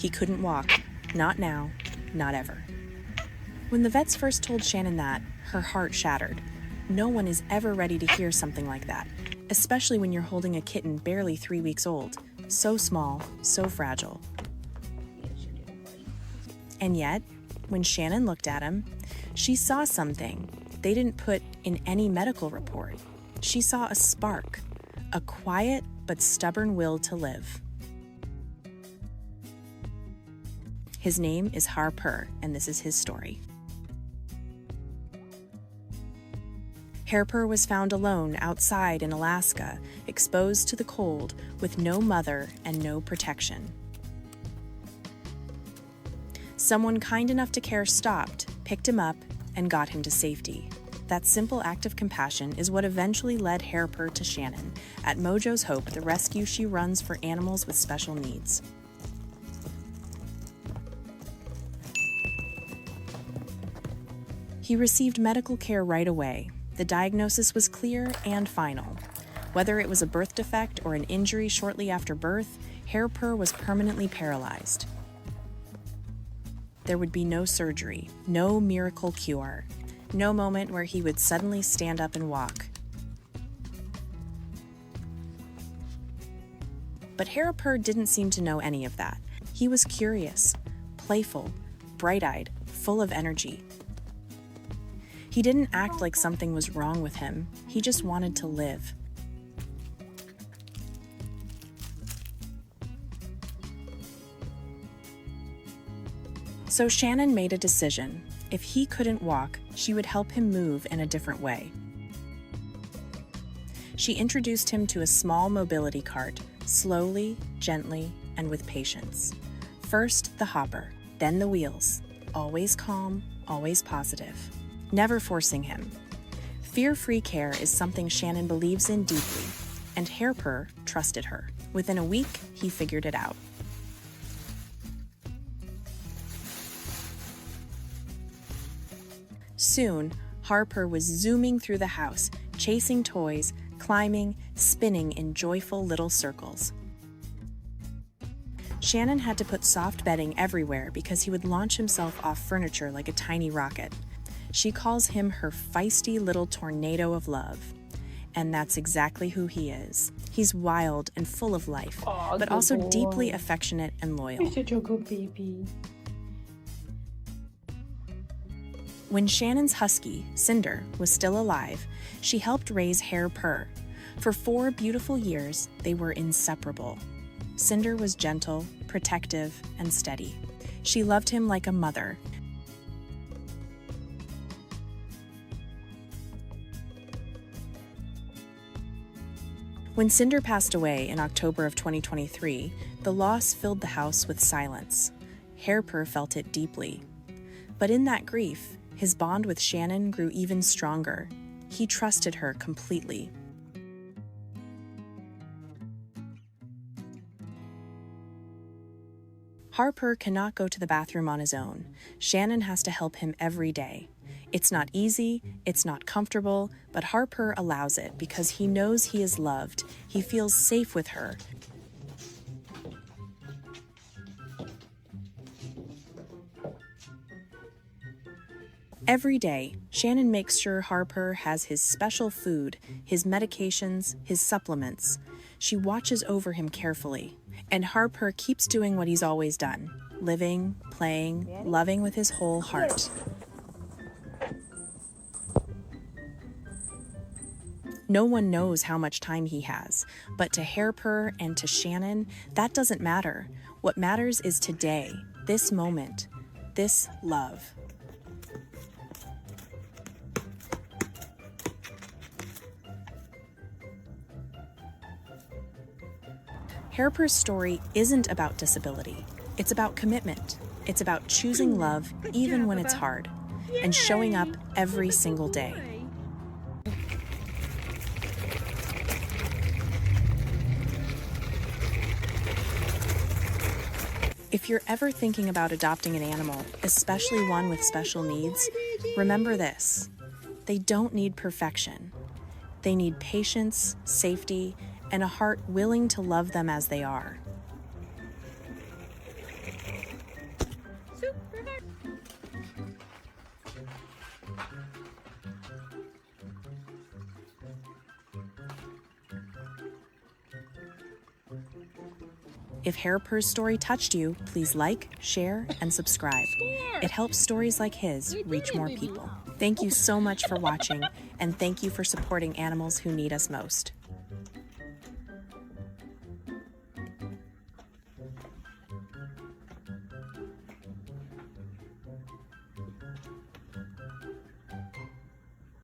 He couldn't walk. Not now, not ever. When the vets first told Shannon that, her heart shattered. No one is ever ready to hear something like that, especially when you're holding a kitten barely 3 weeks old. So small, so fragile. And yet, when Shannon looked at him, she saw something they didn't put in any medical report. She saw a spark, a quiet but stubborn will to live. His name is HarrPurr, and this is his story. HarrPurr was found alone outside in Alaska, exposed to the cold, with no mother and no protection. Someone kind enough to care stopped, picked him up, and got him to safety. That simple act of compassion is what eventually led HarrPurr to Shannon at Mojo's Hope, the rescue she runs for animals with special needs. He received medical care right away. The diagnosis was clear and final. Whether it was a birth defect or an injury shortly after birth, HarrPurr was permanently paralyzed. There would be no surgery, no miracle cure, no moment where he would suddenly stand up and walk. But HarrPurr didn't seem to know any of that. He was curious, playful, bright-eyed, full of energy. He didn't act like something was wrong with him. He just wanted to live. So Shannon made a decision. If he couldn't walk, she would help him move in a different way. She introduced him to a small mobility cart, slowly, gently, and with patience. First the hopper, then the wheels. Always calm, always positive. Never forcing him. Fear-free care is something Shannon believes in deeply, and HarrPurr trusted her. Within a week, he figured it out. Soon, HarrPurr was zooming through the house, chasing toys, climbing, spinning in joyful little circles. Shannon had to put soft bedding everywhere because he would launch himself off furniture like a tiny rocket. She calls him her feisty little tornado of love. And that's exactly who he is. He's wild and full of life, but also deeply affectionate and loyal. You're such a good baby. When Shannon's husky, Cinder, was still alive, she helped raise HarrPurr. For 4 beautiful years, they were inseparable. Cinder was gentle, protective, and steady. She loved him like a mother. When Cinder passed away in October of 2023, the loss filled the house with silence. HarrPurr felt it deeply. But in that grief, his bond with Shannon grew even stronger. He trusted her completely. HarrPurr cannot go to the bathroom on his own. Shannon has to help him every day. It's not easy, it's not comfortable, but HarrPurr allows it because he knows he is loved. He feels safe with her. Every day, Shannon makes sure HarrPurr has his special food, his medications, his supplements. She watches over him carefully, and HarrPurr keeps doing what he's always done, living, playing, loving with his whole heart. No one knows how much time he has, but to HarrPurr and to Shannon, that doesn't matter. What matters is today, this moment, this love. HarrPurr's story isn't about disability. It's about commitment. It's about choosing love even when it's hard, and showing up every single day. If you're ever thinking about adopting an animal, especially one with special needs, remember this: they don't need perfection. They need patience, safety, and a heart willing to love them as they are. If HarrPurr's story touched you, please like, share, and subscribe. It helps stories like his reach more people. Thank you so much for watching, and thank you for supporting animals who need us most.